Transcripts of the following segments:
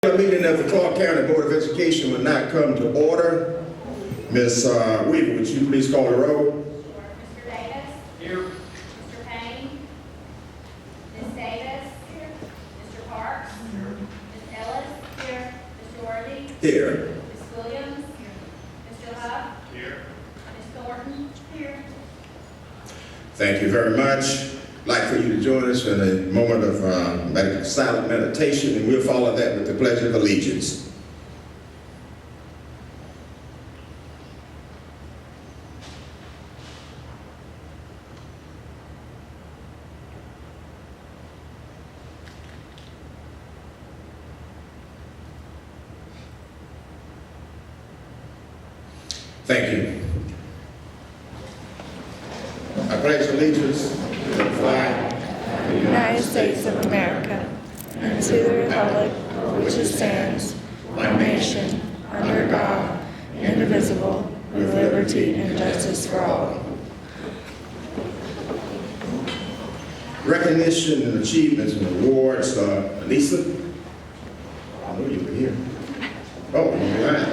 The meeting of the Clarke County Board of Education will not come to order. Ms. Weaver, would you please call the roll? Mr. Davis? Here. Mr. Payne? Ms. Davis? Here. Mr. Parks? Here. Ms. Ellis? Here. Mr. Worthy? Here. Ms. Williams? Here. Mr. Huff? Here. Ms. Thornton? Here. Thank you very much. I'd like for you to join us in a moment of silent meditation, and we'll follow that with the Pledge of Allegiance. Thank you. I pledge allegiance to the flag of the United States of America, and to the republic for which it stands, one nation, under God, indivisible, with liberty and justice for all. Recognition and achievements and awards. Lisa? I know you were here. Oh, all right.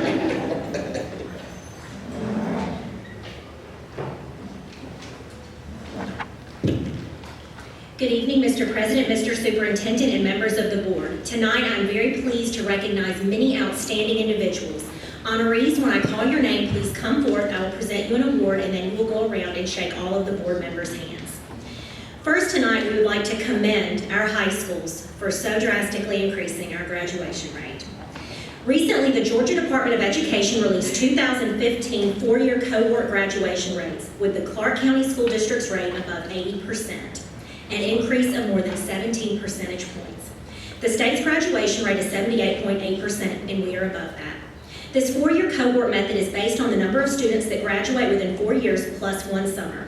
Good evening, Mr. President, Mr. Superintendent, and members of the board. Tonight, I'm very pleased to recognize many outstanding individuals. Honorees, when I call your name, please come forth. I will present you an award, and then you will go around and shake all of the board members' hands. First, tonight, we would like to commend our high schools for so drastically increasing our graduation rate. Recently, the Georgia Department of Education released 2015 four-year cohort graduation rates, with the Clarke County School District's rate above 80%. An increase of more than 17 percentage points. The state's graduation rate is 78.8%, and we are above that. This four-year cohort method is based on the number of students that graduate within 4 years plus one summer.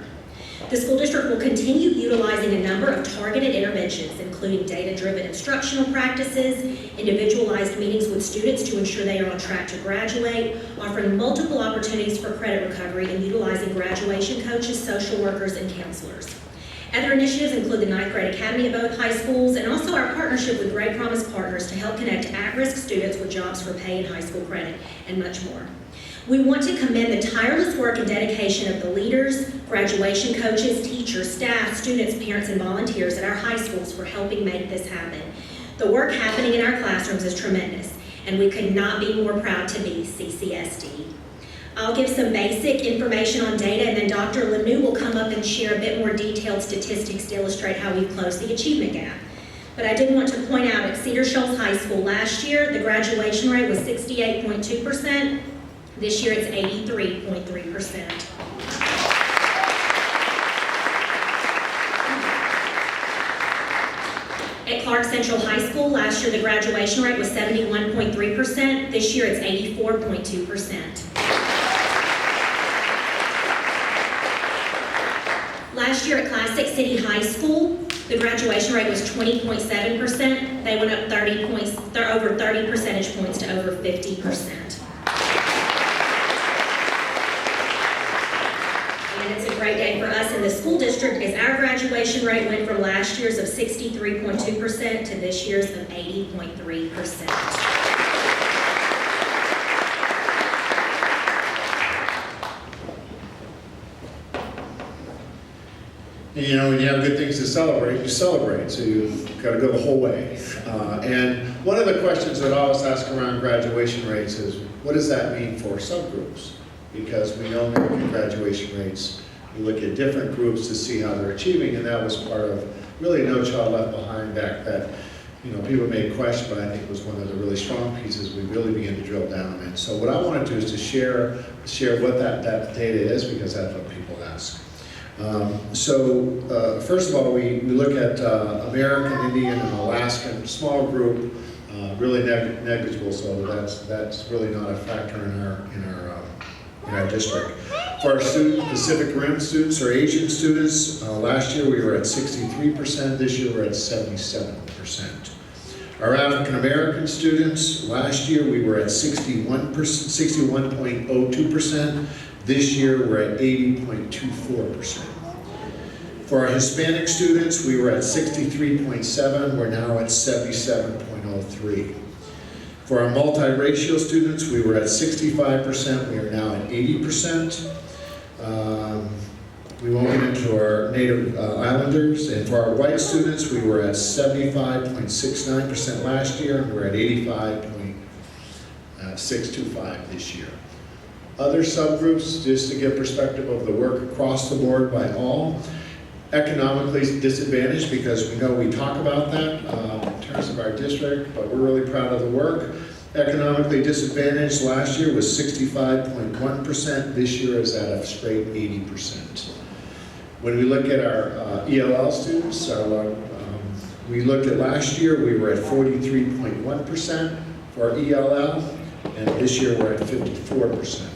The school district will continue utilizing a number of targeted interventions, including data-driven instructional practices, individualized meetings with students to ensure they are on track to graduate, offering multiple opportunities for credit recovery, and utilizing graduation coaches, social workers, and counselors. Other initiatives include the 9th grade academy at both high schools, and also our partnership with Great Promise Partners to help connect at-risk students with jobs for pay and high school credit, and much more. We want to commend the tireless work and dedication of the leaders, graduation coaches, teachers, staff, students, parents, and volunteers at our high schools for helping make this happen. The work happening in our classrooms is tremendous, and we could not be more proud to be CCSD. I'll give some basic information on data, and then Dr. Lemieux will come up and share a bit more detailed statistics to illustrate how we've closed the achievement gap. But I did want to point out at Cedar Shoals High School last year, the graduation rate was 68.2%. This year it's 83.3%. At Clarke Central High School, last year the graduation rate was 71.3%. This year it's 84.2%. Last year at Classic City High School, the graduation rate was 20.7%. They went up over 30 percentage points to over 50%. And it's a great day for us in the school district as our graduation rate went from last year's of 63.2% to this year's of 80.3%. You know, when you have good things to celebrate, you celebrate, so you've got to go the whole way. And one of the questions that I always ask around graduation rates is, what does that mean for subgroups? Because we know when we look at graduation rates, we look at different groups to see how they're achieving, and that was part of really No Child Left Behind back that, you know, people may question, but I think was one of the really strong pieces we really began to drill down in. So what I want to do is to share what that data is, because that's what people ask. First of all, we look at American Indian and Alaskan, small group, really negligible, so that's really not a factor in our district. For our Pacific Rim students or Asian students, last year we were at 63%, this year we're at 77%. Our African American students, last year we were at 61.02%, this year we're at 80.24%. For our Hispanic students, we were at 63.7, we're now at 77.03. For our multiracial students, we were at 65%, we are now at 80%. We won't get into our Native Islanders, and for our white students, we were at 75.69% last year, and we're at 85.625 this year. Other subgroups, just to give perspective of the work across the board by all, economically disadvantaged, because we know we talk about that in terms of our district, but we're really proud of the work. Economically disadvantaged last year was 65.1%, this year is at a straight 80%. When we look at our ELL students, we looked at last year, we were at 43.1% for our ELL, and this year we're at 54%.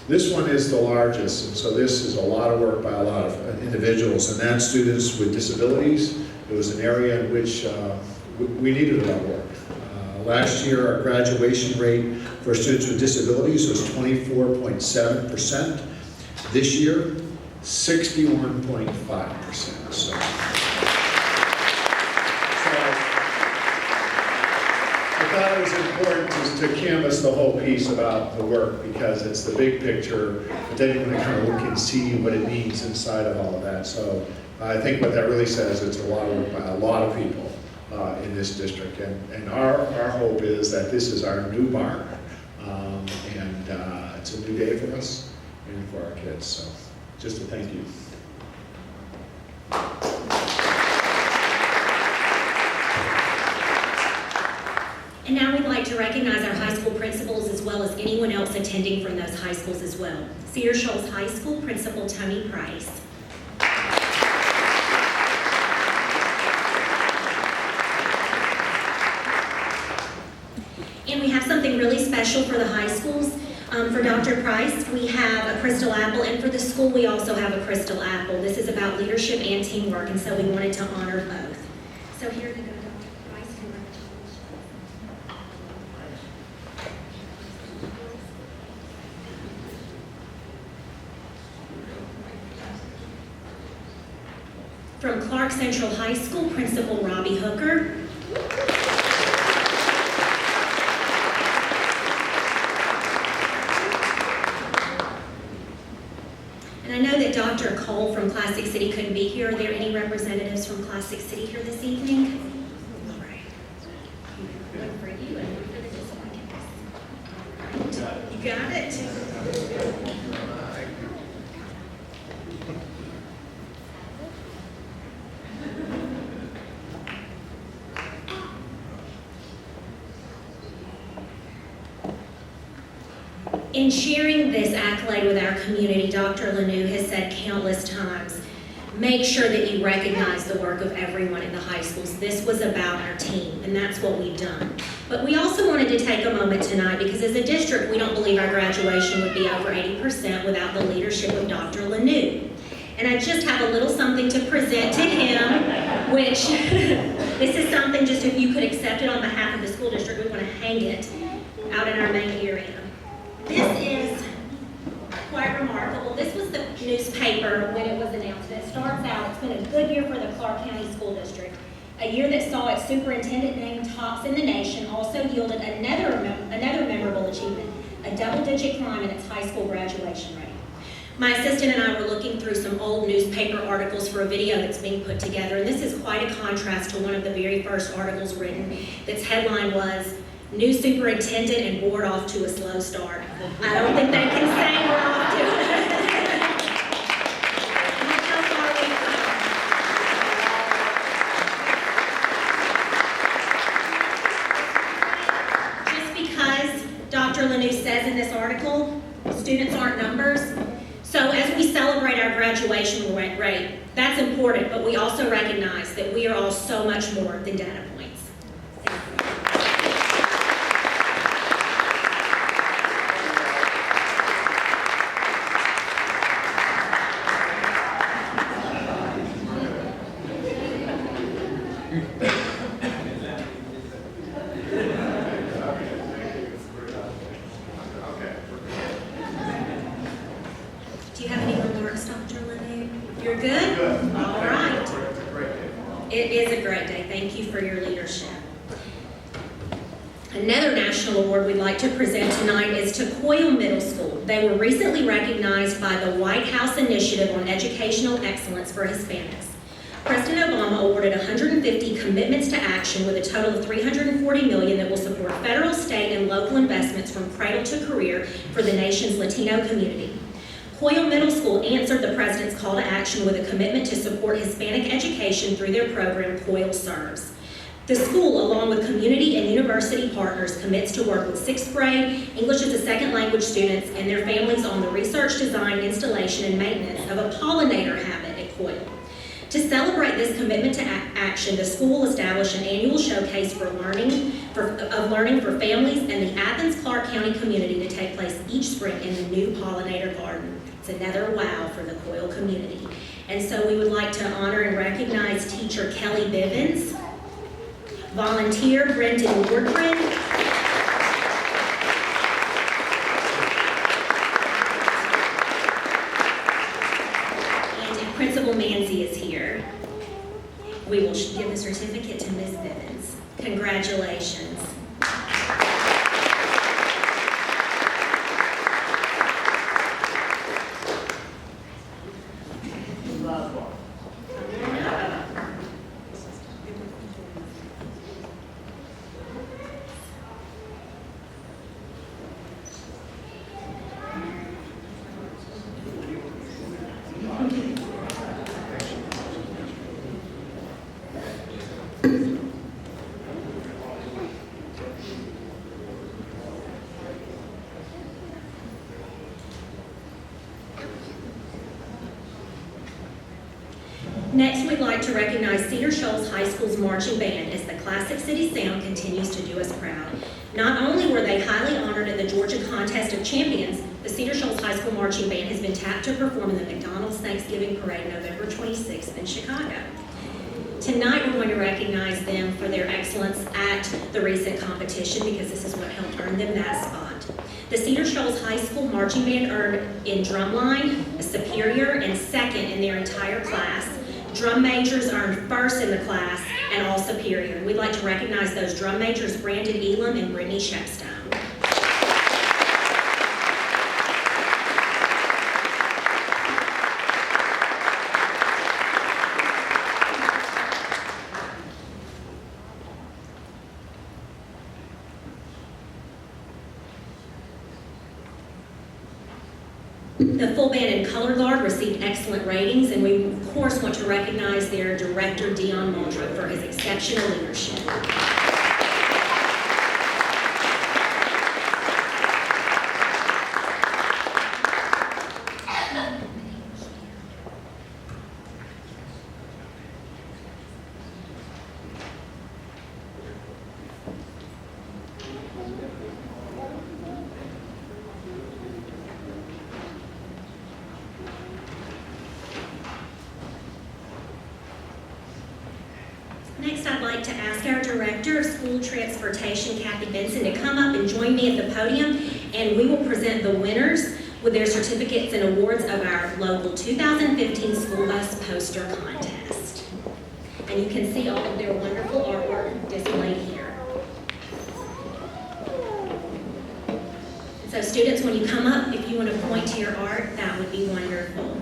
This one is the largest, and so this is a lot of work by a lot of individuals, and that's students with disabilities. It was an area in which we needed a lot of work. Last year, our graduation rate for students with disabilities was 24.7%. This year, 61.5%. So I thought it was important to canvas the whole piece about the work, because it's the big picture, but then you want to kind of look and see what it means inside of all of that. So I think what that really says, it's a lot of work by a lot of people in this district, and our hope is that this is our new mark, and it's a new day for us and for our kids. So just a thank you. And now we'd like to recognize our high school principals as well as anyone else attending from those high schools as well. Cedar Shoals High School Principal Tony Price. And we have something really special for the high schools. For Dr. Price, we have a crystal apple, and for the school, we also have a crystal apple. This is about leadership and teamwork, and so we wanted to honor both. So here you go, Dr. Price. From Clarke Central High School, Principal Robbie Hooker. I know that Dr. Cole from Classic City couldn't be here. Are there any representatives from Classic City here this evening? All right. One for you and one for the dislikers. You got it? In sharing this accolade with our community, Dr. Lanou has said countless times, make sure that you recognize the work of everyone in the high schools. This was about our team, and that's what we've done. But we also wanted to take a moment tonight, because as a district, we don't believe our graduation would be over 80% without the leadership of Dr. Lanou. And I just have a little something to present to him, which this is something, just if you could accept it on behalf of the school district, we want to hang it out in our main area. This is quite remarkable. This was the newspaper when it was announced. It starts out, it's been a good year for the Clarke County School District. A year that saw its superintendent named tops in the nation, also yielded another memorable achievement, a double-digit climb in its high school graduation rate. My assistant and I were looking through some old newspaper articles for a video that's being put together, and this is quite a contrast to one of the very first articles written. Its headline was, "New superintendent and board off to a slow start." I don't think they can say we're off to it. Look how far we've come. Just because Dr. Lanou says in this article, students aren't numbers. So as we celebrate our graduation rate, that's important, but we also recognize that we are all so much more than data points. Do you have any remarks, Dr. Lanou? You're good? All right. It is a great day. Thank you for your leadership. Another national award we'd like to present tonight is to Coyle Middle School. They were recently recognized by the White House Initiative on Educational Excellence for Hispanics. President Obama awarded 150 commitments to action with a total of $340 million that will support federal, state, and local investments from cradle to career for the nation's Latino community. Coyle Middle School answered the president's call to action with a commitment to support Hispanic education through their program, Coyle Serves. The school, along with community and university partners, commits to work with 6th grade English as a second language students and their families on the research, design, installation, and maintenance of a pollinator habit at Coyle. To celebrate this commitment to action, the school established an annual showcase for learning for families and the Athens Clarke County community to take place each spring in the new pollinator garden. It's another wow for the Coyle community. And so we would like to honor and recognize teacher Kelly Bivens, volunteer Brendan Wardgren, and Principal Manzi is here. We will give the certificate to Ms. Bivens. Congratulations. Next, we'd like to recognize Cedar Shoals High School's marching band as the Classic City Sound continues to do us proud. Not only were they highly honored at the Georgia Contest of Champions, the Cedar Shoals High School marching band has been tapped to perform in the McDonald's Thanksgiving Parade November 26th in Chicago. Tonight, we're going to recognize them for their excellence at the recent competition because this is what helped earn them that spot. The Cedar Shoals High School marching band earned in drumline a superior and second in their entire class. Drum majors earned first in the class and all superior. We'd like to recognize those drum majors, Brandon Elam and Brittany Shepstone. The full band and color guard received excellent ratings, and we, of course, want to recognize their director, Dion Muldrow, for his exceptional leadership. Next, I'd like to ask our Director of School Transportation, Kathy Benson, to come up and join me at the podium, and we will present the winners with their certificates and awards of our local 2015 school bus poster contest. And you can see all of their wonderful artwork displayed here. So students, when you come up, if you want to point to your art, that would be wonderful.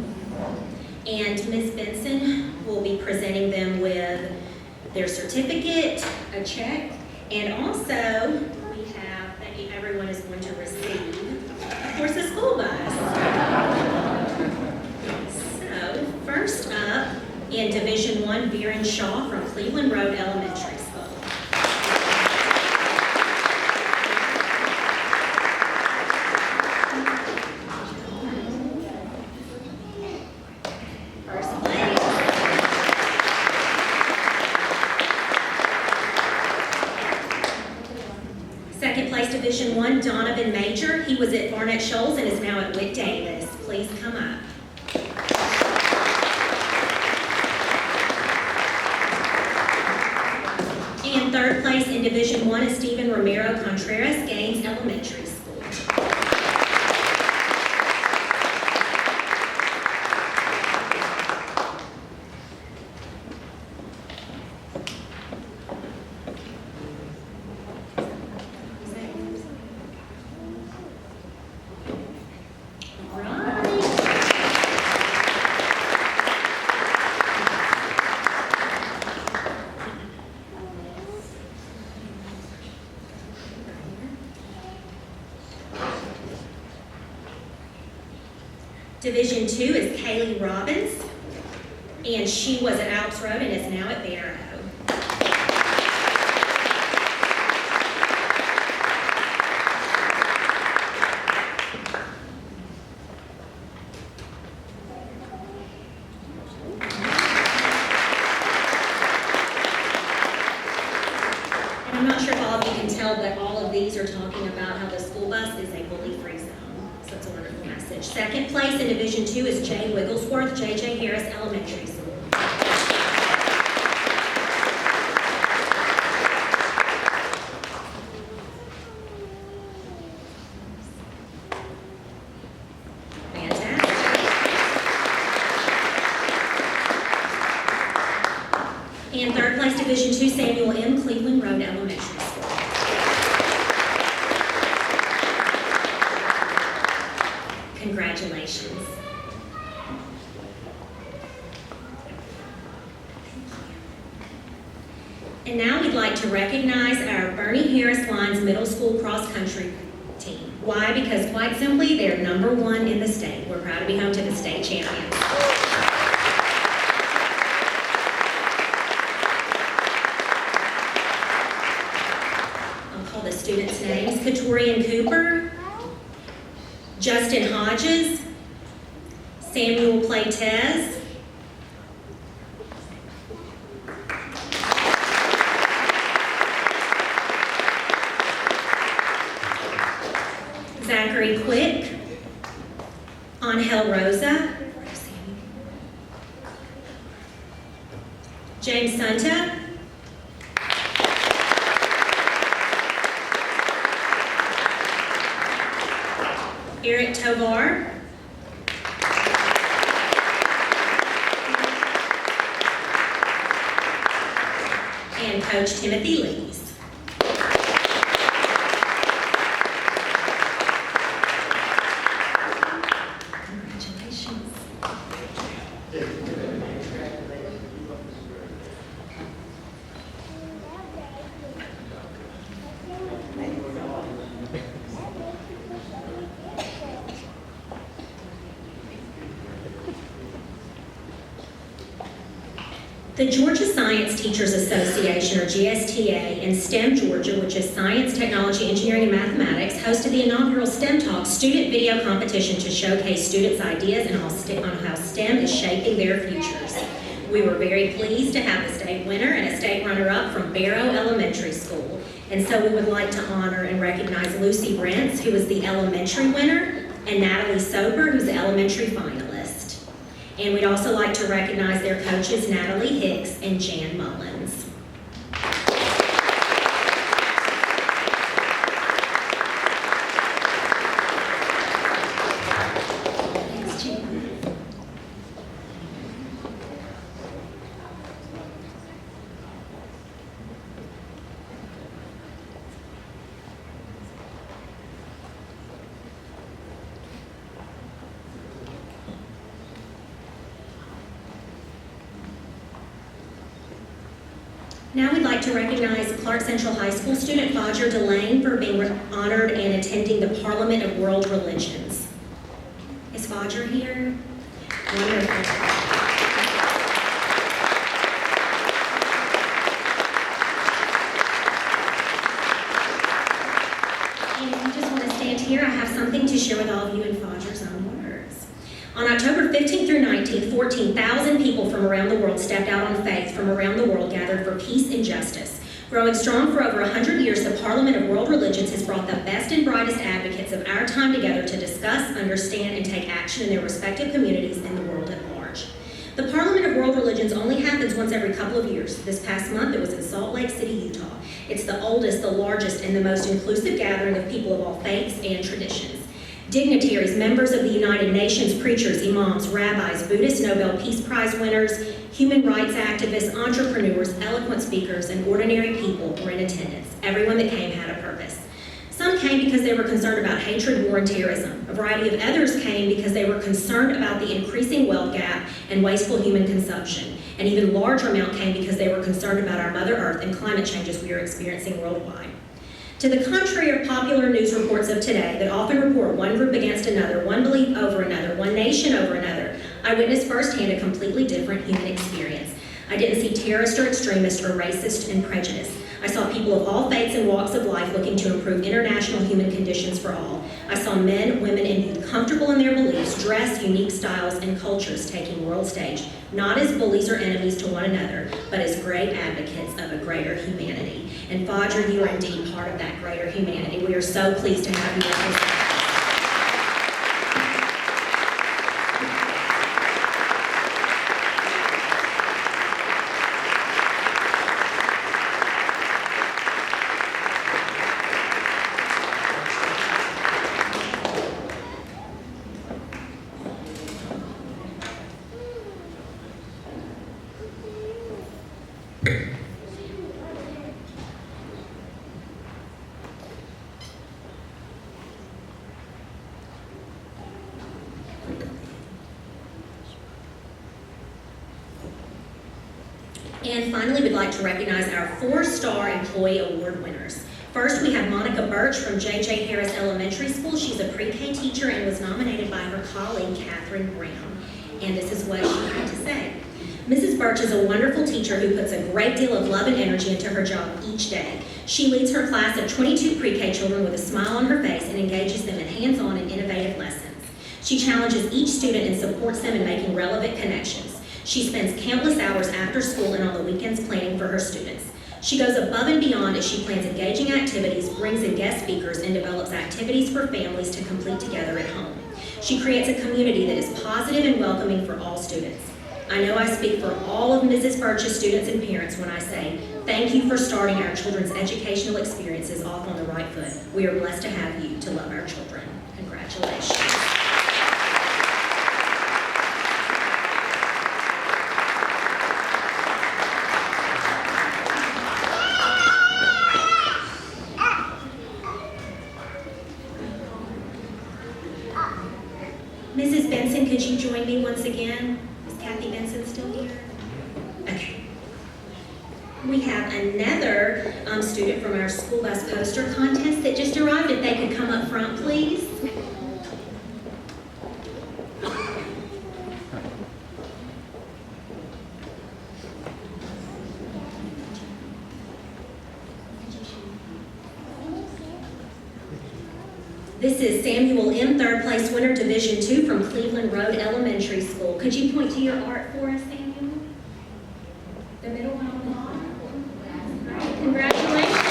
And Ms. Benson will be presenting them with their certificate, a check, and also we have that everyone is going to receive, of course, a school bus. So first up, in Division I, Viren Shaw from Cleveland Road Elementary School. Second place, Division I, Donovan Major. He was at Barnett Shoals and is now at Whit Davis. Please come up. And third place in Division I is Stephen Romero Contreras, Gaines Elementary School. Division 2 is Kaylee Robbins, and she was at Alps Road and is now at Barrow. And I'm not sure if all of you can tell, but all of these are talking about how the school bus is a bully-free zone. So it's a wonderful message. Second place in Division 2 is Jay Wigglesworth, J.J. Harris Elementary School. Fantastic. And third place, Division 2, Samuel M. Cleveland Road Elementary School. Congratulations. And now we'd like to recognize our Bernie Harris Lines Middle School Cross Country team. Why? Because quite simply, they're #1 in the state. We're proud to be home to the state champions. I'll call the students' names. Katorian Cooper, Justin Hodges, Samuel Playtez, Zachary Quick, Angel Rosa, James Sunta, Eric Tovar, and Coach Timothy Lees. Congratulations. The Georgia Science Teachers Association, or GSTA, and STEM Georgia, which is Science, Technology, Engineering, and Mathematics, hosted the inaugural STEM Talk student video competition to showcase students' ideas and on how STEM is shaping their futures. We were very pleased to have a state winner and a state runner-up from Barrow Elementary School. And so we would like to honor and recognize Lucy Brents, who was the elementary winner, and Natalie Soper, who's the elementary finalist. And we'd also like to recognize their coaches, Natalie Hicks and Jan Mullins. Thanks, Jan. Now we'd like to recognize Clarke Central High School student Fodger Delane for being honored and attending the Parliament of World Religions. Is Fodger here? Wonderful. And if you just want to stand here, I have something to share with all of you in Fodger's own words. On October 15th through 19th, 14,000 people from around the world stepped out on faith from around the world gathered for peace and justice. Growing strong for over 100 years, the Parliament of World Religions has brought the best and brightest advocates of our time together to discuss, understand, and take action in their respective communities and the world at large. The Parliament of World Religions only happens once every couple of years. This past month, it was in Salt Lake City, Utah. It's the oldest, the largest, and the most inclusive gathering of people of all faiths and traditions. Dignitaries, members of the United Nations, preachers, imams, rabbis, Buddhist Nobel Peace Prize winners, human rights activists, entrepreneurs, eloquent speakers, and ordinary people were in attendance. Everyone that came had a purpose. Some came because they were concerned about hatred, war, and terrorism. A variety of others came because they were concerned about the increasing wealth gap and wasteful human consumption. An even larger amount came because they were concerned about our Mother Earth and climate changes we are experiencing worldwide. To the contrary of popular news reports of today that often report one group against another, one belief over another, one nation over another, I witnessed firsthand a completely different human experience. I didn't see terrorist or extremist or racist and prejudice. I saw people of all faiths and walks of life looking to improve international human conditions for all. I saw men, women, and youth comfortable in their beliefs, dressed, unique styles, and cultures taking world stage, not as bullies or enemies to one another, but as great advocates of a greater humanity. And Fodger, you are indeed part of that greater humanity. We are so pleased to have you with us. And finally, we'd like to recognize our 4-star Employee Award winners. First, we have Monica Birch from J.J. Harris Elementary School. She's a pre-K teacher and was nominated by her colleague, Catherine Brown. And this is what she had to say. Mrs. Birch is a wonderful teacher who puts a great deal of love and energy into her job each day. She leads her class of 22 pre-K children with a smile on her face and engages them in hands-on and innovative lessons. She challenges each student and supports them in making relevant connections. She spends countless hours after school and on the weekends planning for her students. She goes above and beyond as she plans engaging activities, brings in guest speakers, and develops activities for families to complete together at home. She creates a community that is positive and welcoming for all students. I know I speak for all of Mrs. Birch's students and parents when I say, thank you for starting our children's educational experiences off on the right foot. We are blessed to have you to love our children. Congratulations. Mrs. Benson, could you join me once again? Is Kathy Benson still here? Okay. We have another student from our school bus poster contest that just arrived. If they could come up front, please. This is Samuel M., 3rd place winner, Division II from Cleveland Road Elementary School. Could you point to your art for us, Samuel? The middle one on the bottom? Great, congratulations.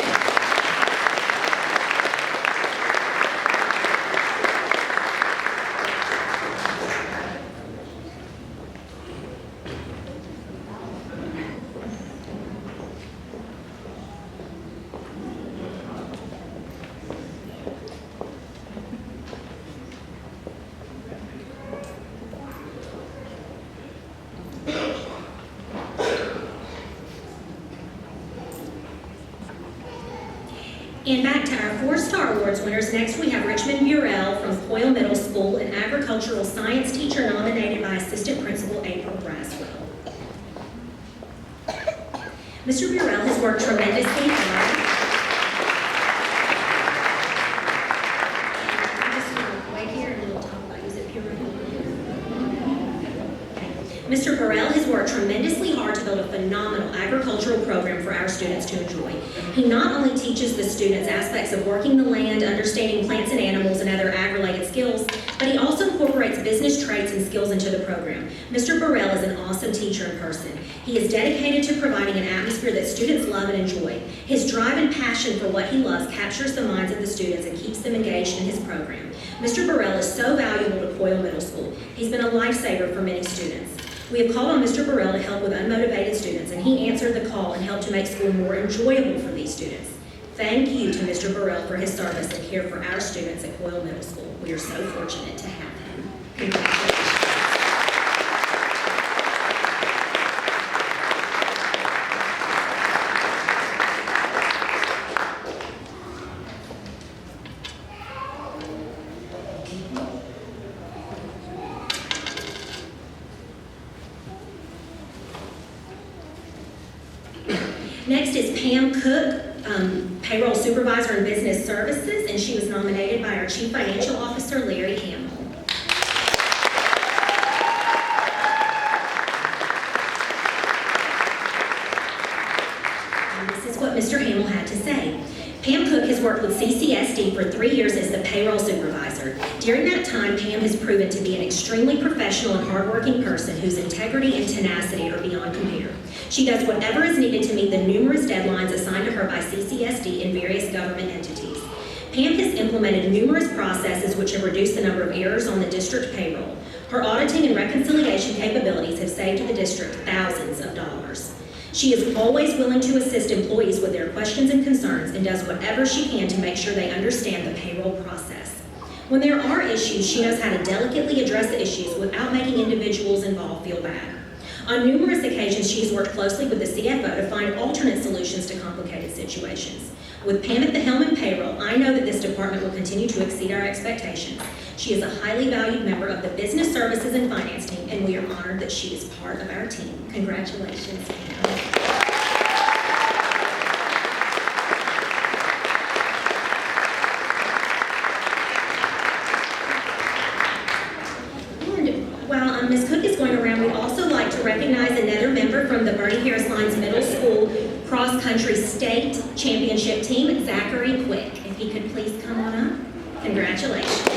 And back to our 4-star awards winners. Next we have Richmond Burrell from Coyle Middle School, an agricultural science teacher nominated by Assistant Principal April Braswell. Mr. Burrell has worked tremendously hard. Mr. Burrell has worked tremendously hard to build a phenomenal agricultural program for our students to enjoy. He not only teaches the students aspects of working the land, understanding plants and animals, and other ag-related skills, but he also incorporates business traits and skills into the program. Mr. Burrell is an awesome teacher in person. He is dedicated to providing an atmosphere that students love and enjoy. His drive and passion for what he loves captures the minds of the students and keeps them engaged in his program. Mr. Burrell is so valuable to Coyle Middle School. He's been a lifesaver for many students. We have called on Mr. Burrell to help with unmotivated students, and he answered the call and helped to make school more enjoyable for these students. Thank you to Mr. Burrell for his service and care for our students at Coyle Middle School. We are so fortunate to have him. Congratulations. Next is Pam Cook. Payroll Supervisor in Business Services, and she was nominated by our Chief Financial Officer, Larry Hamill. And this is what Mr. Hamill had to say. Pam Cook has worked with CCSD for 3 years as the payroll supervisor. During that time, Pam has proven to be an extremely professional and hardworking person whose integrity and tenacity are beyond compare. She does whatever is needed to meet the numerous deadlines assigned to her by CCSD and various government entities. Pam has implemented numerous processes which have reduced the number of errors on the district payroll. Her auditing and reconciliation capabilities have saved the district thousands of dollars. She is always willing to assist employees with their questions and concerns and does whatever she can to make sure they understand the payroll process. When there are issues, she knows how to delicately address the issues without making individuals involved feel bad. On numerous occasions, she has worked closely with the CFO to find alternate solutions to complicated situations. With Pam at the helm in payroll, I know that this department will continue to exceed our expectations. She is a highly valued member of the Business Services and Finance team, and we are honored that she is part of our team. Congratulations, Pam. While Ms. Cook is going around, we'd also like to recognize another member from the Bernie Harris Lines Middle School Cross Country State Championship Team, Zachary Quick. If he could please come on up. Congratulations.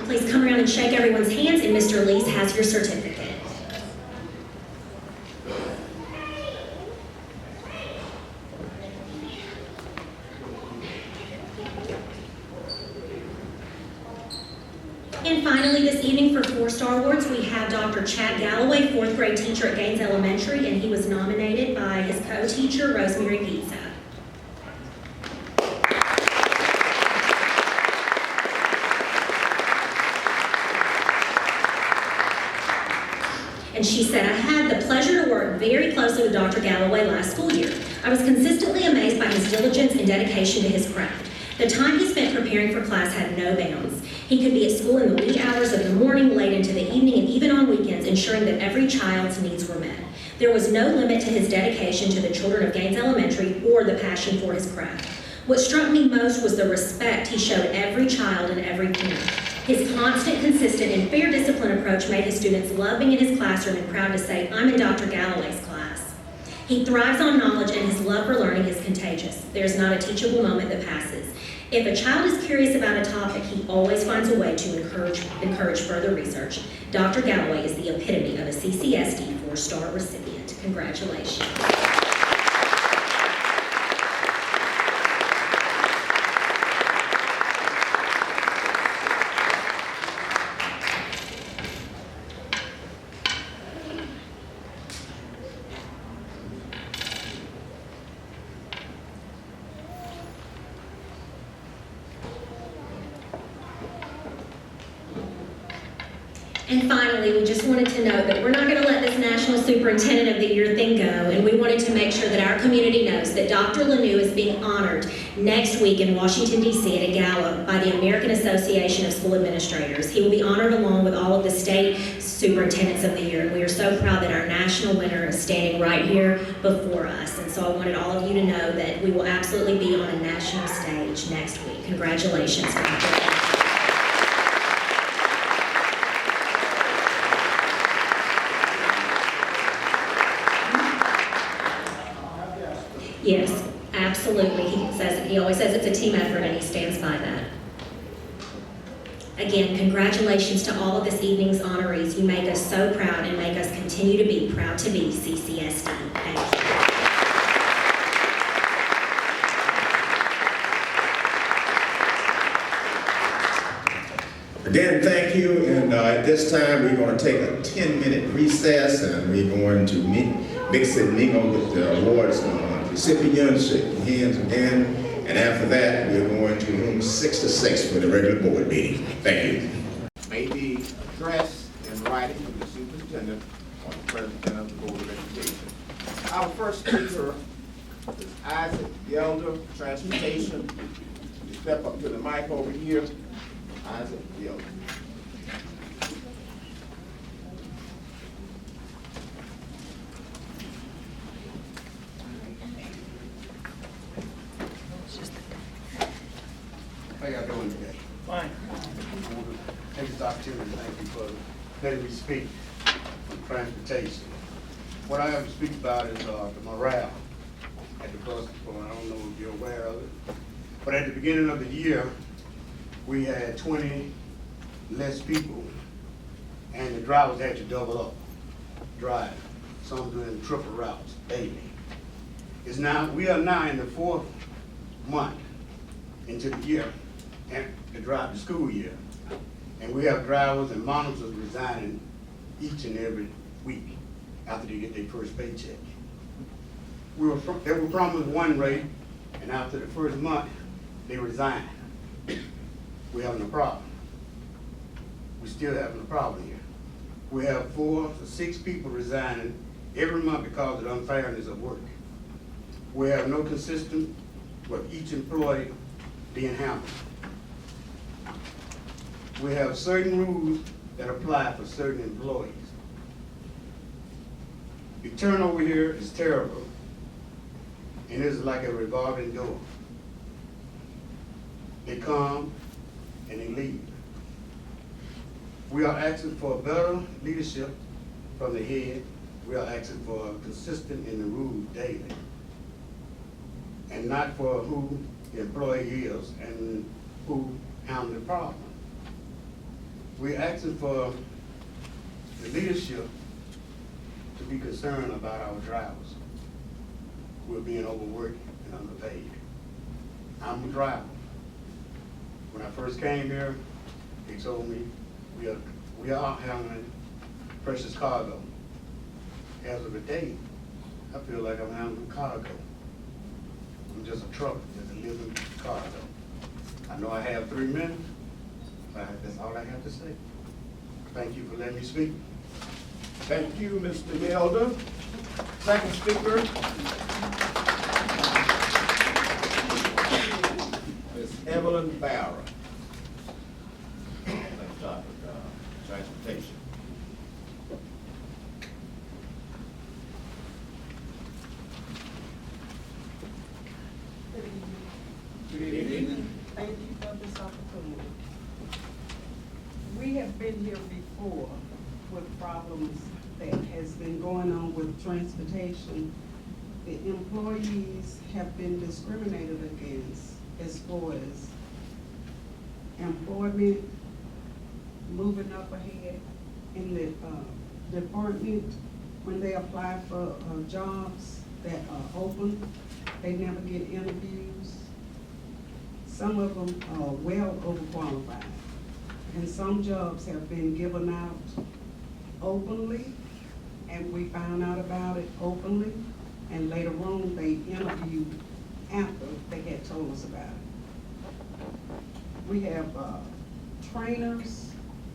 Please come around and shake everyone's hands, and Mr. Lees has your certificate. And finally, this evening for 4-star awards, we have Dr. Chad Galloway, 4th grade teacher at Gaines Elementary, and he was nominated by his co-teacher, Rosemary Pizza. And she said, I had the pleasure to work very closely with Dr. Galloway last school year. I was consistently amazed by his diligence and dedication to his craft. The time he spent preparing for class had no bounds. He could be at school in the wee hours of the morning, late into the evening, and even on weekends, ensuring that every child's needs were met. There was no limit to his dedication to the children of Gaines Elementary or the passion for his craft. What struck me most was the respect he showed every child and every parent. His constant, consistent, and fair discipline approach made his students love being in his classroom and proud to say, I'm in Dr. Galloway's class. He thrives on knowledge, and his love for learning is contagious. There's not a teachable moment that passes. If a child is curious about a topic, he always finds a way to encourage further research. Dr. Galloway is the epitome of a CCSD 4-star recipient. Congratulations. And finally, we just wanted to note that we're not going to let this National Superintendent of the Year thing go, and we wanted to make sure that our community knows that Dr. Lanou is being honored next week in Washington, D.C. at a gala by the American Association of School Administrators. He will be honored along with all of the state superintendents of the year, and we are so proud that our national winner is standing right here before us. And so I wanted all of you to know that we will absolutely be on a national stage next week. Congratulations, Dr. Yes, absolutely. He always says it's a team effort, and he stands by that. Again, congratulations to all of this evening's honorees. You make us so proud and make us continue to be proud to be CCSD. Thank you. Again, thank you. And at this time, we're going to take a 10-minute recess, and we're going to mix and mingle with the awards recipients, shake hands again, and after that, we're going to room 6-6 for the regular board meeting. Thank you. May be addressed in writing from the superintendent or the president of the Board of Education. Our first speaker is Isaac Gelder, Transportation. You step up to the mic over here. Isaac Gelder. opportunity. Thank you for letting me speak on transportation. What I have to speak about is the morale at the bus depot. I don't know if you're aware of it, but at the beginning of the year, we had 20 less people, and the drivers had to double up drive. Some doing triple routes daily. We are now in the 4th month into the year, and the school year. And we have drivers and monitors resigning each and every week after they get their first paycheck. They were promised one rate, and after the first month, they resigned. We're having a problem. We're still having a problem here. We have 4 to 6 people resigning every month because of the unfairness of work. We have no consistent with each employee being handled. We have certain rules that apply for certain employees. The turnover here is terrible, and it's like a revolving door. They come and they leave. We are asking for better leadership from the head. We are asking for consistent in the rules daily, and not for who the employee is and who handles the problem. We're asking for the leadership to be concerned about our drivers who are being overworked and underpaid. I'm a driver. When I first came here, they told me we are handling precious cargo. As of today, I feel like I'm handling cargo. I'm just a truck, just a living cargo. I know I have 3 minutes, but that's all I have to say. Thank you for letting me speak. Thank you, Mr. Elder. Second speaker, Ms. Evelyn Barra. Let's start with transportation. Good evening. Thank you for this opportunity. We have been here before with problems that has been going on with transportation. The employees have been discriminated against as far as employment, moving up ahead in the department. When they apply for jobs that are open, they never get interviews. Some of them are well overqualified, and some jobs have been given out openly, and we found out about it openly, and later on they interviewed after they had told us about it. We have trainers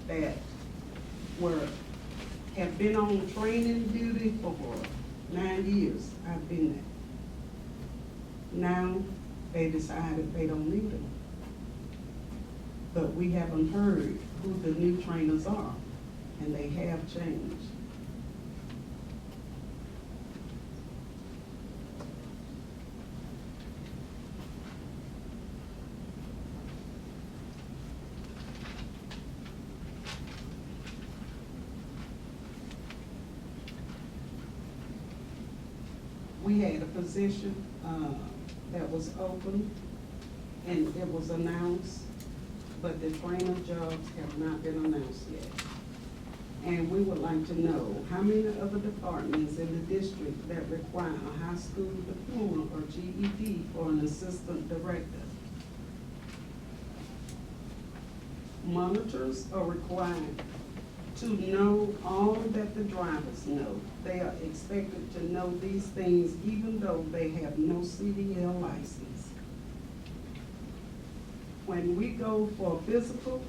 that have been on training duty for 9 years. I've been there. Now they decided they don't need them. But we haven't heard who the new trainers are, and they have changed. We had a position that was open, and it was announced, but the trainer jobs have not been announced yet. And we would like to know how many other departments in the district that require a high school diploma or GED for an assistant director. Monitors are required to know all that the drivers know. They are expected to know these things even though they have no CDL license. When we go for a physical,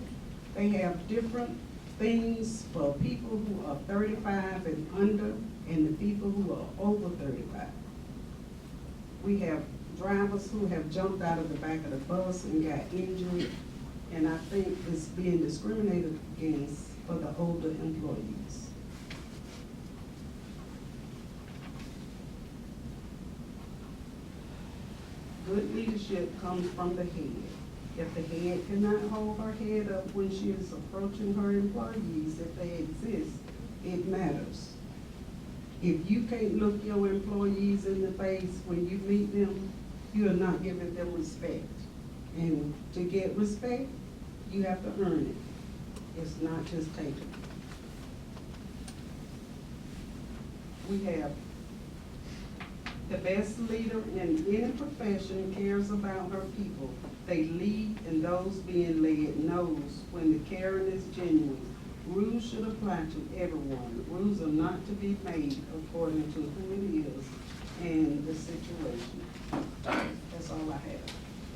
they have different things for people who are 35 and under and the people who are over 35. We have drivers who have jumped out of the back of the bus and got injured, and I think it's being discriminated against for the older employees. Good leadership comes from the head. If the head cannot hold her head up when she is approaching her employees, if they exist, it matters. If you can't look your employees in the face when you meet them, you are not giving them respect. And to get respect, you have to earn it. It's not just taken. We have the best leader in any profession cares about her people. They lead, and those being led knows when the caring is genuine. Rules should apply to everyone. Rules are not to be made according to who it is and the situation. That's all I have.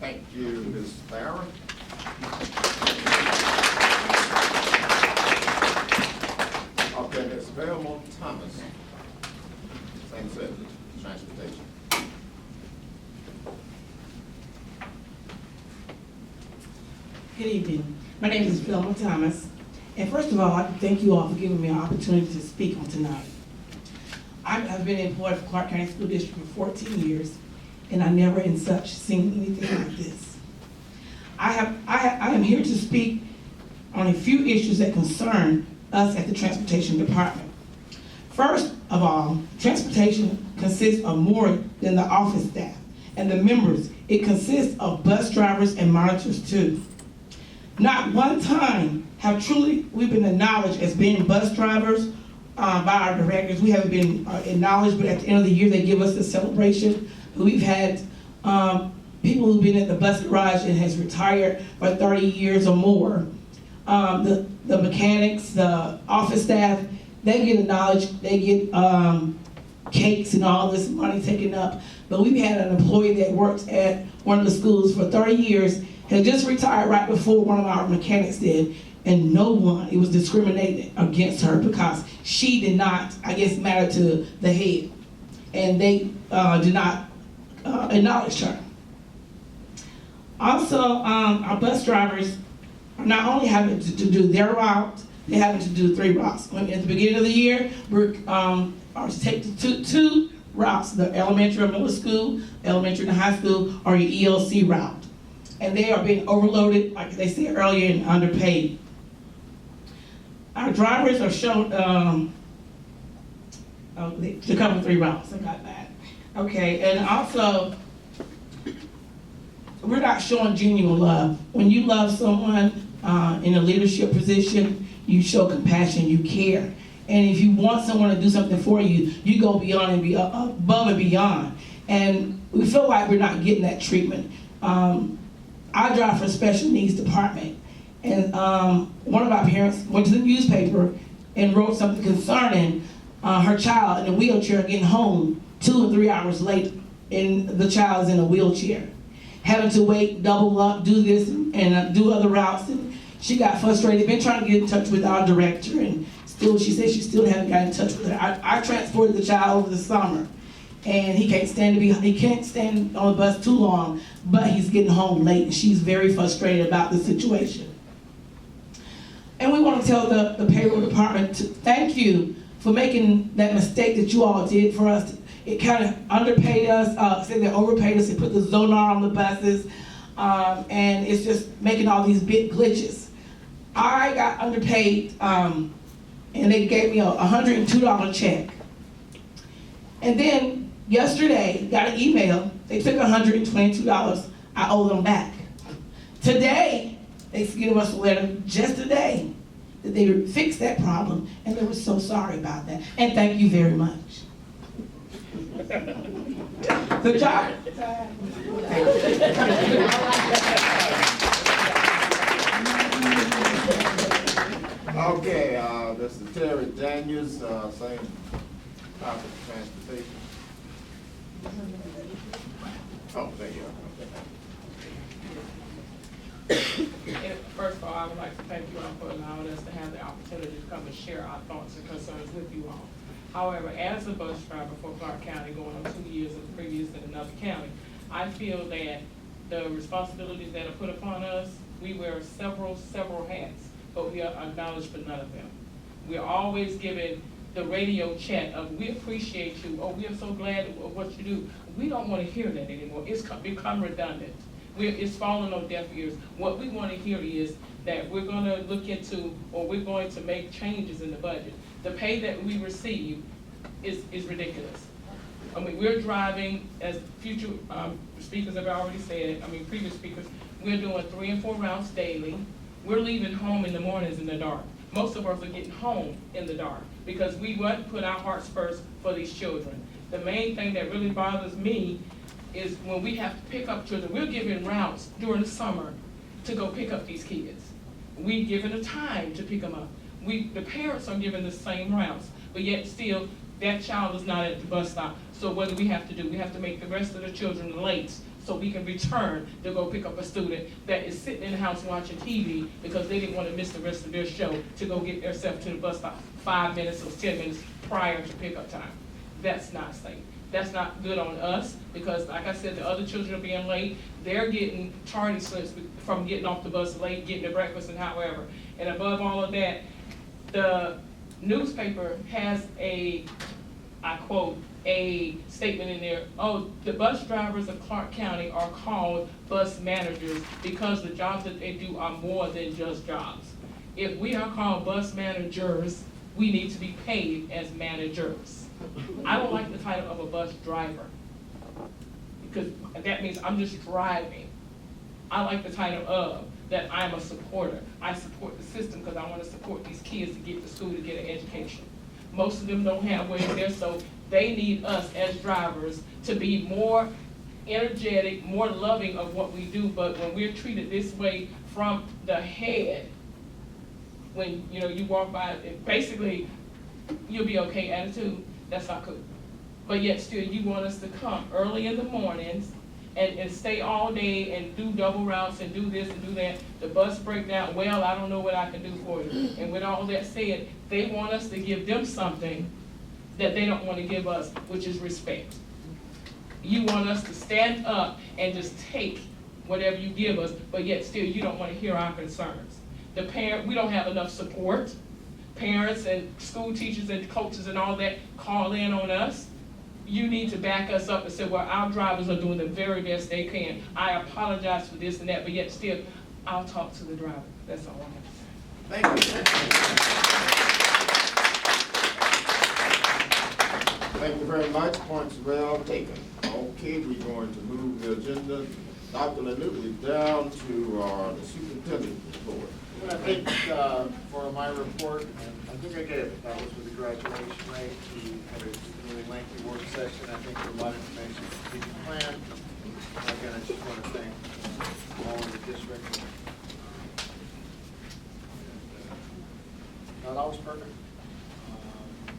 Thank you, Ms. Farah. Okay, Ms. Belmont Thomas. Same subject, transportation. Good evening. My name is Velma Thomas. And first of all, I'd like to thank you all for giving me an opportunity to speak on tonight. I've been employed for Clarke County School District for 14 years, and I never in such seen anything like this. I am here to speak on a few issues that concern us at the Transportation Department. First of all, transportation consists of more than the office staff and the members. It consists of bus drivers and monitors too. Not one time have we've been acknowledged as being bus drivers by our directors. We haven't been acknowledged, but at the end of the year, they give us a celebration. We've had people who've been at the bus garage and has retired for 30 years or more. The mechanics, the office staff, they get acknowledged, they get cakes and all this money taken up. But we've had an employee that worked at one of the schools for 30 years, had just retired right before one of our mechanics did, and no one, it was discriminated against her because she did not, I guess, matter to the head. And they did not acknowledge her. Also, our bus drivers are not only having to do their route, they're having to do 3 routes. At the beginning of the year, we're to take the two routes, the elementary or middle school, elementary and high school, or your ELC route. And they are being overloaded, like they said earlier, and underpaid. Our drivers are shown to cover 3 routes. I got that. Okay, and also, we're not showing genuine love. When you love someone in a leadership position, you show compassion, you care. And if you want someone to do something for you, you go beyond and above and beyond. And we feel like we're not getting that treatment. I drive for a special needs department, and one of our parents went to the newspaper and wrote something concerning her child in a wheelchair getting home 2 or 3 hours late, and the child is in a wheelchair, having to wait, double up, do this, and do other routes. And she got frustrated, been trying to get in touch with our director, and still, she said she still hasn't got in touch with her. I transported the child over the summer, and he can't stand on the bus too long, but he's getting home late, and she's very frustrated about the situation. And we want to tell the payroll department to thank you for making that mistake that you all did for us. It kind of underpaid us, said they overpaid us, they put the Zonar on the buses, and it's just making all these big glitches. I got underpaid, and they gave me a $102 check. And then yesterday, got an email, they took $122, I owe them back. Today, they gave us a letter just today that they would fix that problem, and they were so sorry about that. And thank you very much. Good job. Okay, this is Terry Daniels, same topic, transportation. Oh, there you are. First of all, I would like to thank you all for allowing us to have the opportunity to come and share our thoughts and concerns with you all. However, as a bus driver for Clarke County, going on 2 years of previous in another county, I feel that the responsibilities that are put upon us, we wear several hats, but we are acknowledged for none of them. We're always given the radio chat of, we appreciate you, or we are so glad of what you do. We don't want to hear that anymore. It's become redundant. it's falling on deaf ears. What we want to hear is that we're going to look into, or we're going to make changes in the budget. The pay that we receive is ridiculous. I mean, we're driving, as future speakers have already said, previous speakers, we're doing 3 and 4 routes daily. We're leaving home in the mornings in the dark. Most of us are getting home in the dark because we want to put our hearts first for these children. The main thing that really bothers me is when we have to pick up children. We're giving routes during the summer to go pick up these kids. We're given a time to pick them up. The parents are given the same routes, but yet still, that child is not at the bus stop. So what do we have to do? We have to make the rest of the children late so we can return to go pick up a student that is sitting in the house watching TV because they didn't want to miss the rest of their show to go get themselves to the bus stop 5 minutes or 10 minutes prior to pickup time. That's not safe. That's not good on us because, like I said, the other children are being late. They're getting tardy slips from getting off the bus late, getting their breakfast and however. And above all of that, the newspaper has I quote, a statement in there, oh, the bus drivers of Clarke County are called bus managers because the jobs that they do are more than just jobs. If we are called bus managers, we need to be paid as managers. I don't like the title of a bus driver because that means I'm just driving. I like the title of that I'm a supporter. I support the system because I want to support these kids to get to school to get an education. Most of them don't have ways there, so they need us as drivers to be more energetic, more loving of what we do. But when we're treated this way from the head, when you walk by, basically you'll be okay attitude, that's not good. But yet still you want us to come early in the mornings and stay all day and do double routes and do this and do that. The bus breakdown, well, I don't know what I can do for you. And with all that said, they want us to give them something that they don't want to give us, which is respect. You want us to stand up and just take whatever you give us, but yet still you don't want to hear our concerns. We don't have enough support. Parents and school teachers and coaches and all that call in on us. You need to back us up and say, well, our drivers are doing the very best they can. I apologize for this and that, but yet still, I'll talk to the driver. That's all I have to say. Thank you. Thank you very much. Points well taken. Okay, we're going to move the agenda. Dr. Lanuti, down to the superintendent report. Well, I think for my report, and I think I gave it, that was with the graduation rate. We had a really lengthy work session. I think there was a lot of information for the strategic plan. Again, I just want to thank all of the districts. Not always perfect,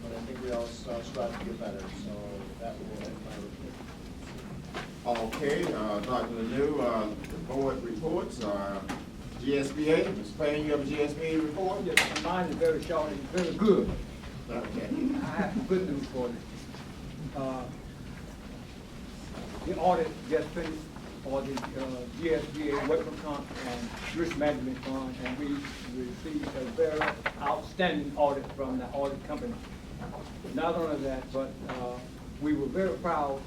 but I think we always strive to get better. So that will end my report. Okay, Dr. Lanu, the board reports are GSBA. Ms. Payne, you have a GSBA report? Yes, mine is very short and very good. Okay. I have some good news for you. The audit just finished for the GSBA Workman Comp and Risk Management Fund, and we received a very outstanding audit from the audit company. Not only that, but we were very proud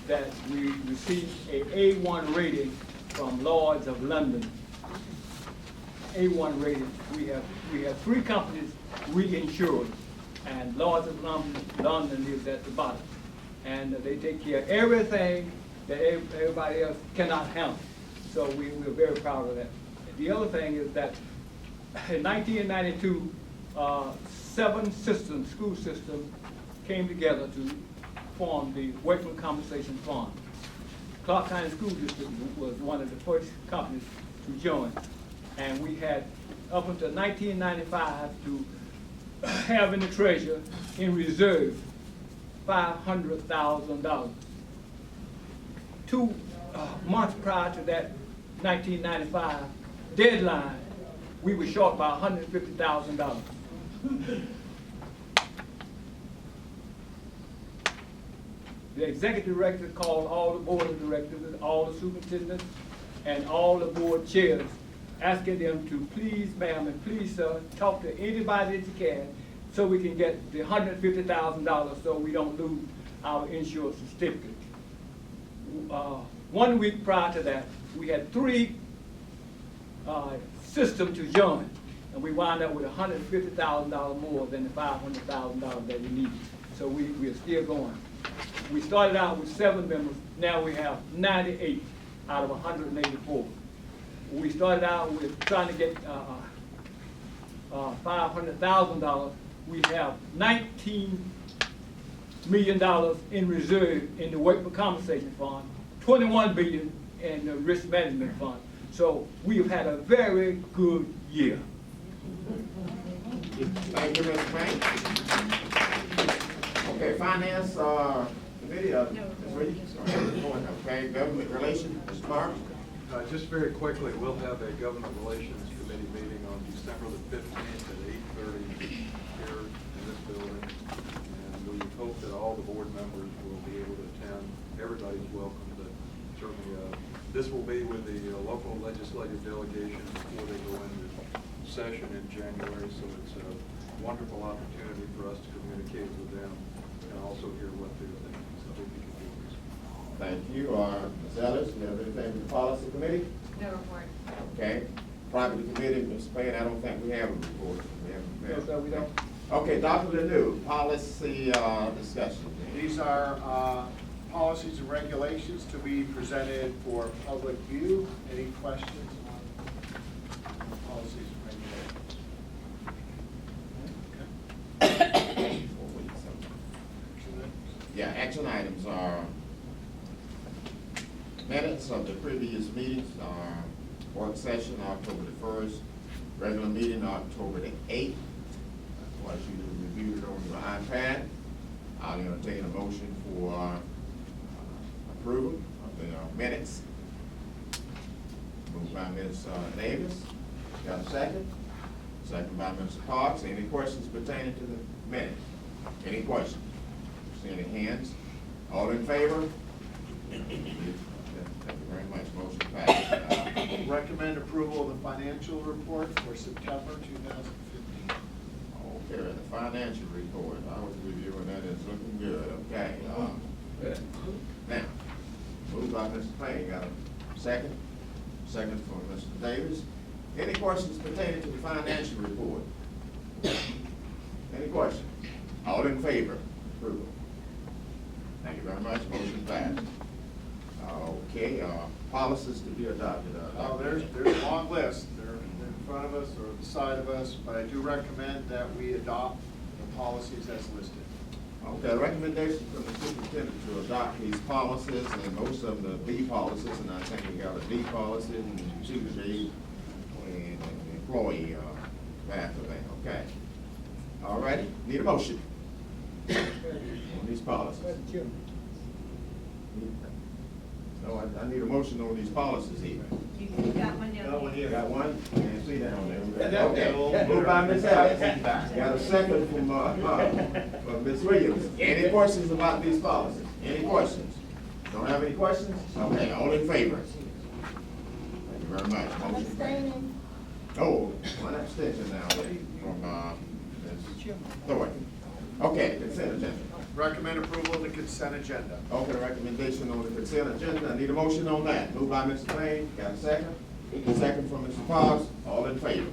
that we received a A1 rating from Lloyd's of London. A1 rating. We have 3 companies we insured, and Lloyd's of London is at the bottom, and they take care of everything that everybody else cannot handle. So we're very proud of that. The other thing is that in 1992, 7 school systems came together to form the Workman Compensation Fund. Clarke County School District was one of the first companies to join. And we had, up until 1995, to have in the treasurer in reserve $500,000. 2 months prior to that 1995 deadline, we were short by $150,000. The executive director called all the board of directors, all the superintendents, and all the board chairs, asking them to please, ma'am, and please, sir, talk to anybody that you can so we can get the $150,000 so we don't lose our insurance certificate. 1 week prior to that, we had 3 systems to join, and we wound up with $150,000 more than the $500,000 that we needed. So we're still going. We started out with 7 members, now we have 98 out of 184. We started out with trying to get $500,000. We have $19 million in reserve in the Workers' Compensation Fund, $21 billion in the Risk Management Fund. So we have had a very good year. Thank you, Mr. Payne. Okay, Finance Committee, Ms. Reed. Okay, Government Relations, Ms. Clarke. Just very quickly, we'll have a Government Relations Committee meeting on December the 15th at 8:30 here in this building. And we hope that all the board members will be able to attend. Everybody's welcome, but certainly this will be with the local legislative delegation before they go into session in January. So it's a wonderful opportunity for us to communicate with them and also hear what they're thinking. So I hope you can do this. Thank you. Ms. Ellis, you have anything with the Policy Committee? No report. Okay. Property Committee, Ms. Payne, I don't think we have a report. No, sir, we don't. Okay, Dr. Lanu, policy discussion. These are policies and regulations to be presented for public view. Any questions on policies and regulations? Yeah, action items are minutes of the previous meetings, work session October the 1st, regular meeting October the 8th. Once you review it on your iPad, I'll entertain a motion for approval of the minutes. Moved by Ms. Davis. Got a second? Second by Mr. Parks. Any questions pertaining to the minutes? Any questions? See any hands? All in favor? Thank you very much. Motion passed. Recommend approval of the financial report for September 2015. Okay, the financial report, I was reviewing that, it's looking good, okay. Now, moved by Mr. Payne, got a second? Second for Mr. Davis. Any questions pertaining to the financial report? Any questions? All in favor? Approval. Thank you very much, motion passed. Okay, policies to be adopted. There's a long list. They're in front of us or beside of us, but I do recommend that we adopt the policies as listed. Okay, recommendation from the superintendent to adopt these policies, and most of them are B policies, and I think we got a D policy and 2D and an employee matter thing, okay. All righty, need a motion on these policies. No, I need a motion on these policies here. You got one down there. Got one? Can't see that on there. Okay, moved by Ms. Ellis. Got a second from Ms. Williams. Any questions about these policies? Any questions? Don't have any questions? Okay, all in favor? Thank you very much. Motion. Oh, one abstention now from Ms. Thornton. Okay, consent agenda. Recommend approval of the consent agenda. Okay, recommendation on the consent agenda. I need a motion on that. Moved by Mr. Payne. Got a second? Second from Mr. Parks. All in favor?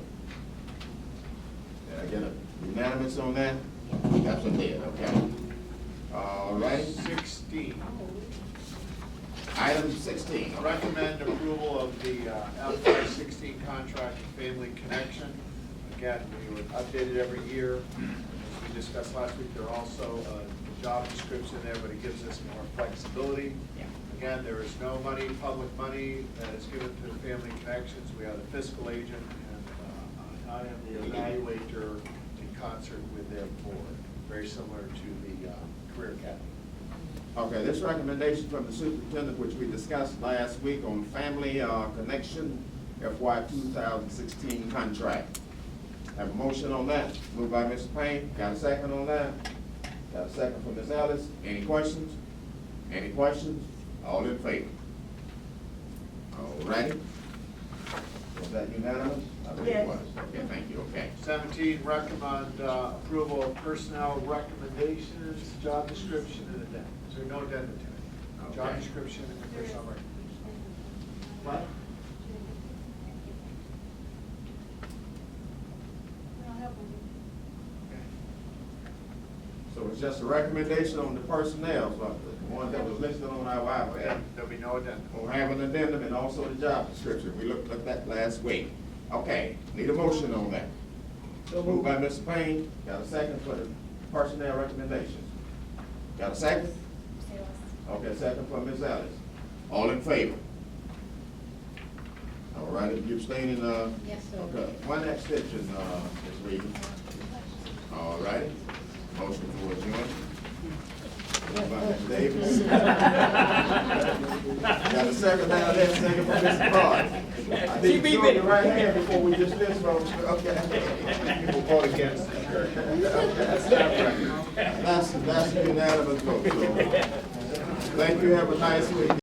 Did I get a unanimous on that? That's a dead, okay. All right. 16. Item 16. Recommend approval of the FY16 contract with Family Connection. Again, we would update it every year. As we discussed last week, there are also a job description there, but it gives us more flexibility. Again, there is no money, public money that is given to Family Connections. We are the fiscal agent, and I am the evaluator in concert with their board, very similar to the Career Academy. Okay, this recommendation from the superintendent, which we discussed last week on Family Connection FY 2016 contract. Have a motion on that. Moved by Mr. Payne. Got a second on that? Got a second from Ms. Ellis. Any questions? Any questions? All in favor? All righty. Was that unanimous? I believe it was. Okay, thank you, okay. 17, recommend approval of personnel recommendations, job description, and addendum. Is there no addendum to it? Job Okay. description and personnel What? So it's just a recommendation on the personnel, so the one that was listed on our iPad. There'll be no addendum. We'll have an addendum and also the job description. We looked at that last week. Okay, need a motion on that. Moved by Mr. Payne, got a second for the personnel recommendations. Got a second? Okay, second for Ms. Ellis. All in favor? All right, you abstaining, Yes, sir. okay, one abstention, Ms. Reed. All right, motion for adjournment. Moved by Ms. Davis. Got a second down there, second for Mr. Clarke. I need you on your right hand before we dismiss, folks. Okay. People vote against it. That's a unanimous vote, so. Thank you, have a nice weekend.